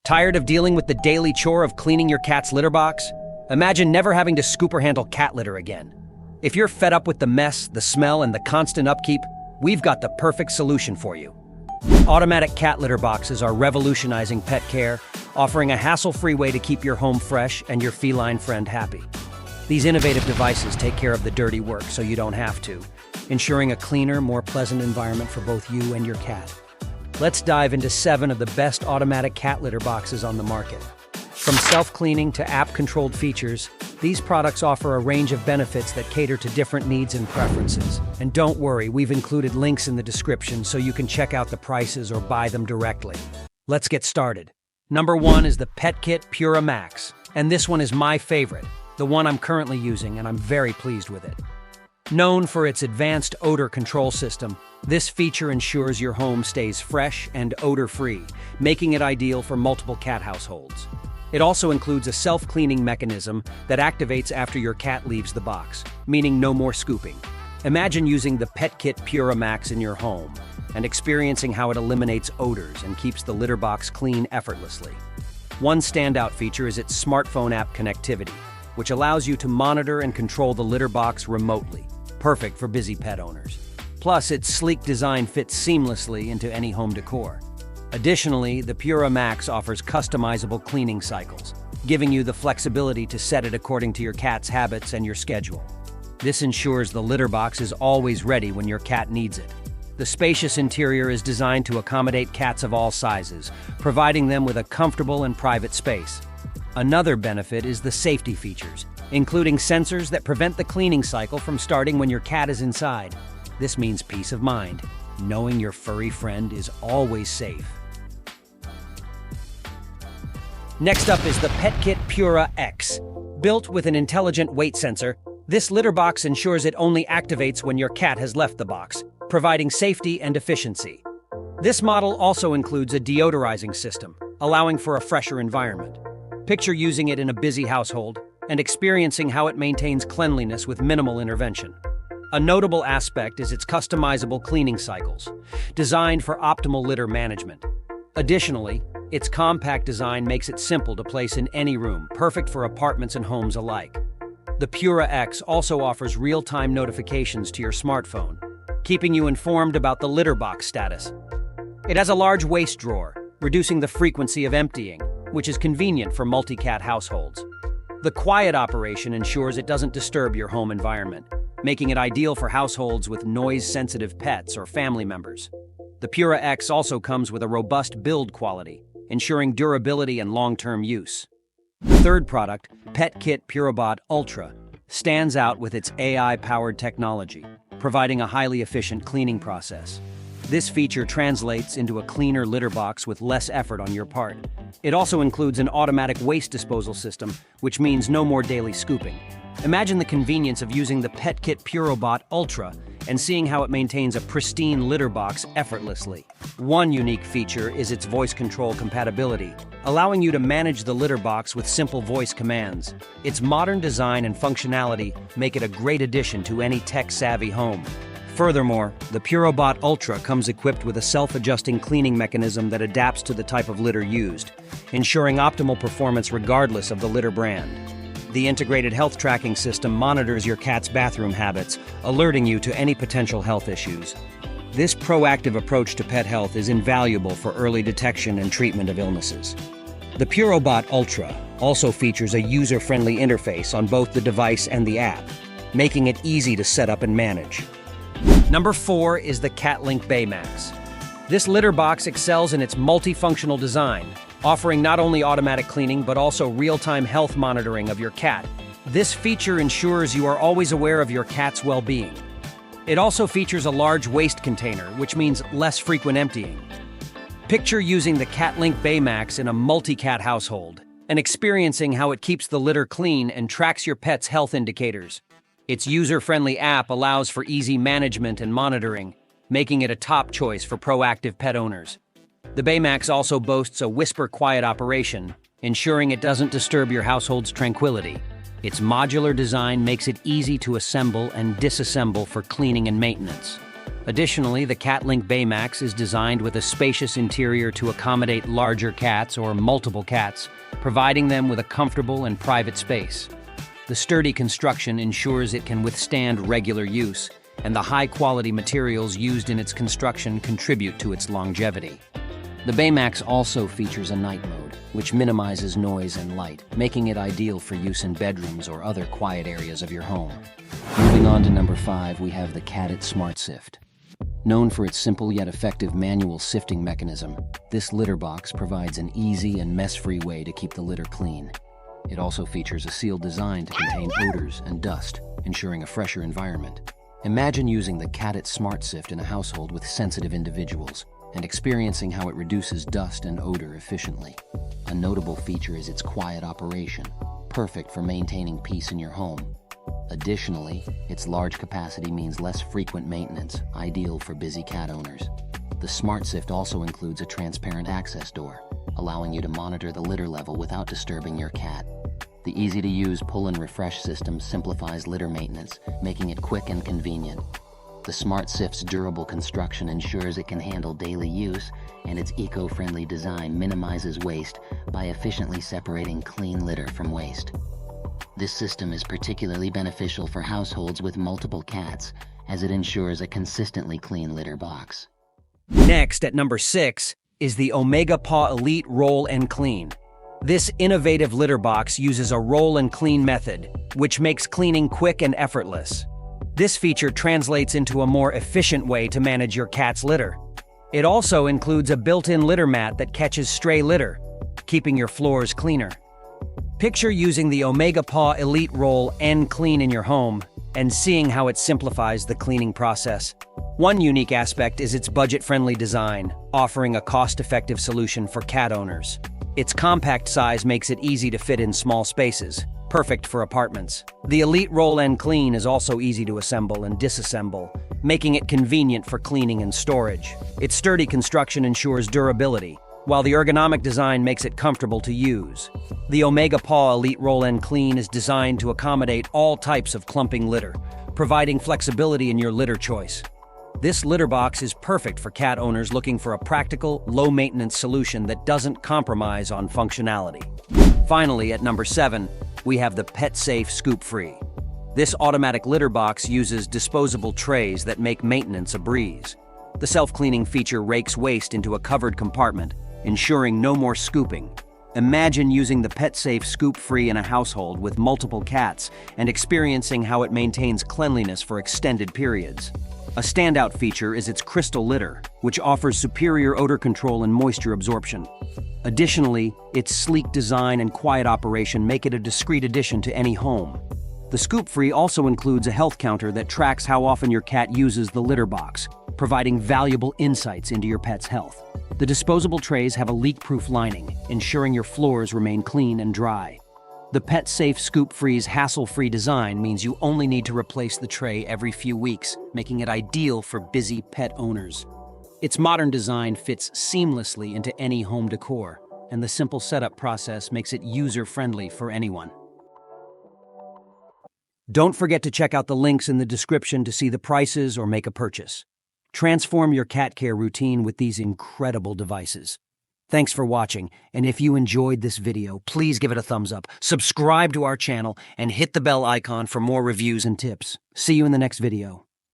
Tired of dealing with the daily chore of cleaning your cat's litter box? Imagine never having to scoop or handle cat litter again. If you're fed up with the mess, the smell, and the constant upkeep, we've got the perfect solution for you. Automatic cat litter boxes are revolutionizing pet care, offering a hassle-free way to keep your home fresh and your feline friend happy. These innovative devices take care of the dirty work so you don't have to, ensuring a cleaner, more pleasant environment for both you and your cat. Let's dive into 7 of the best automatic cat litter boxes on the market. From self-cleaning to app-controlled features, these products offer a range of benefits that cater to different needs and preferences. And don't worry, we've included links in the description so you can check out the prices or buy them directly. Let's get started. Number 1 is the Petkit Pura Max, and this one is my favorite, the one I'm currently using, and I'm very pleased with it. Known for its advanced odor control system, this feature ensures your home stays fresh and odor-free, making it ideal for multiple cat households. It also includes a self-cleaning mechanism that activates after your cat leaves the box, meaning no more scooping. Imagine using the Petkit Pura Max in your home and experiencing how it eliminates odors and keeps the litter box clean effortlessly. One standout feature is its smartphone app connectivity, which allows you to monitor and control the litter box remotely, perfect for busy pet owners. Plus, its sleek design fits seamlessly into any home decor. Additionally, the Pura Max offers customizable cleaning cycles, giving you the flexibility to set it according to your cat's habits and your schedule. This ensures the litter box is always ready when your cat needs it. The spacious interior is designed to accommodate cats of all sizes, providing them with a comfortable and private space. Another benefit is the safety features, including sensors that prevent the cleaning cycle from starting when your cat is inside. This means peace of mind, knowing your furry friend is always safe. Next up is the Petkit Pura X. Built with an intelligent weight sensor, this litter box ensures it only activates when your cat has left the box, providing safety and efficiency. This model also includes a deodorizing system, allowing for a fresher environment. Picture using it in a busy household and experiencing how it maintains cleanliness with minimal intervention. A notable aspect is its customizable cleaning cycles, designed for optimal litter management. Additionally, its compact design makes it simple to place in any room, perfect for apartments and homes alike. The Pura X also offers real-time notifications to your smartphone, keeping you informed about the litter box status. It has a large waste drawer, reducing the frequency of emptying, which is convenient for multi-cat households. The quiet operation ensures it doesn't disturb your home environment, making it ideal for households with noise-sensitive pets or family members. The Pura X also comes with a robust build quality, ensuring durability and long-term use. The third product, Petkit Pura Ultra, stands out with its AI-powered technology, providing a highly efficient cleaning process. This feature translates into a cleaner litter box with less effort on your part. It also includes an automatic waste disposal system, which means no more daily scooping. Imagine the convenience of using the Petkit Pura Ultra and seeing how it maintains a pristine litter box effortlessly. One unique feature is its voice control compatibility, allowing you to manage the litter box with simple voice commands. Its modern design and functionality make it a great addition to any tech-savvy home. Furthermore, the Pura Ultra comes equipped with a self-adjusting cleaning mechanism that adapts to the type of litter used, ensuring optimal performance regardless of the litter brand. The integrated health tracking system monitors your cat's bathroom habits, alerting you to any potential health issues. This proactive approach to pet health is invaluable for early detection and treatment of illnesses. The Pura Ultra also features a user-friendly interface on both the device and the app, making it easy to set up and manage. Number 4 is the Catlink Baymax. This litter box excels in its multifunctional design, offering not only automatic cleaning but also real-time health monitoring of your cat. This feature ensures you are always aware of your cat's well-being. It also features a large waste container, which means less frequent emptying. Picture using the Catlink Baymax in a multi-cat household and experiencing how it keeps the litter clean and tracks your pet's health indicators. Its user-friendly app allows for easy management and monitoring, making it a top choice for proactive pet owners. The Baymax also boasts a whisper-quiet operation, ensuring it doesn't disturb your household's tranquility. Its modular design makes it easy to assemble and disassemble for cleaning and maintenance. Additionally, the Catlink Baymax is designed with a spacious interior to accommodate larger cats or multiple cats, providing them with a comfortable and private space. The sturdy construction ensures it can withstand regular use, and the high-quality materials used in its construction contribute to its longevity. The Baymax also features a night mode, which minimizes noise and light, making it ideal for use in bedrooms or other quiet areas of your home. Moving on to number 5, we have the Cadet Smart Sift. Known for its simple yet effective manual sifting mechanism, this litter box provides an easy and mess-free way to keep the litter clean. It also features a sealed design to contain odors and dust, ensuring a fresher environment. Imagine using the Cadet Smart Sift in a household with sensitive individuals and experiencing how it reduces dust and odor efficiently. A notable feature is its quiet operation, perfect for maintaining peace in your home. Additionally, its large capacity means less frequent maintenance, ideal for busy cat owners. The Smart Sift also includes a transparent access door, allowing you to monitor the litter level without disturbing your cat. The easy-to-use pull and refresh system simplifies litter maintenance, making it quick and convenient. The Smart Sift's durable construction ensures it can handle daily use, and its eco-friendly design minimizes waste by efficiently separating clean litter from waste. This system is particularly beneficial for households with multiple cats, as it ensures a consistently clean litter box. Next, at number 6, is the Omega Paw Elite Roll and Clean. This innovative litter box uses a roll and clean method, which makes cleaning quick and effortless. This feature translates into a more efficient way to manage your cat's litter. It also includes a built-in litter mat that catches stray litter, keeping your floors cleaner. Picture using the Omega Paw Elite Roll and Clean in your home and seeing how it simplifies the cleaning process. One unique aspect is its budget-friendly design, offering a cost-effective solution for cat owners. Its compact size makes it easy to fit in small spaces, perfect for apartments. The Elite Roll and Clean is also easy to assemble and disassemble, making it convenient for cleaning and storage. Its sturdy construction ensures durability, while the ergonomic design makes it comfortable to use. The Omega Paw Elite Roll and Clean is designed to accommodate all types of clumping litter, providing flexibility in your litter choice. This litter box is perfect for cat owners looking for a practical, low-maintenance solution that doesn't compromise on functionality. Finally, at number 7, we have the PetSafe Scoop Free. This automatic litter box uses disposable trays that make maintenance a breeze. The self-cleaning feature rakes waste into a covered compartment, ensuring no more scooping. Imagine using the PetSafe Scoop Free in a household with multiple cats and experiencing how it maintains cleanliness for extended periods. A standout feature is its crystal litter, which offers superior odor control and moisture absorption. Additionally, its sleek design and quiet operation make it a discreet addition to any home. The Scoop Free also includes a health counter that tracks how often your cat uses the litter box, providing valuable insights into your pet's health. The disposable trays have a leak-proof lining, ensuring your floors remain clean and dry. The PetSafe Scoop Free's hassle-free design means you only need to replace the tray every few weeks, making it ideal for busy pet owners. Its modern design fits seamlessly into any home decor, and the simple setup process makes it user-friendly for anyone. Don't forget to check out the links in the description to see the prices or make a purchase. Transform your cat care routine with these incredible devices. Thanks for watching, and if you enjoyed this video, please give it a thumbs up, subscribe to our channel, and hit the bell icon for more reviews and tips. See you in the next video.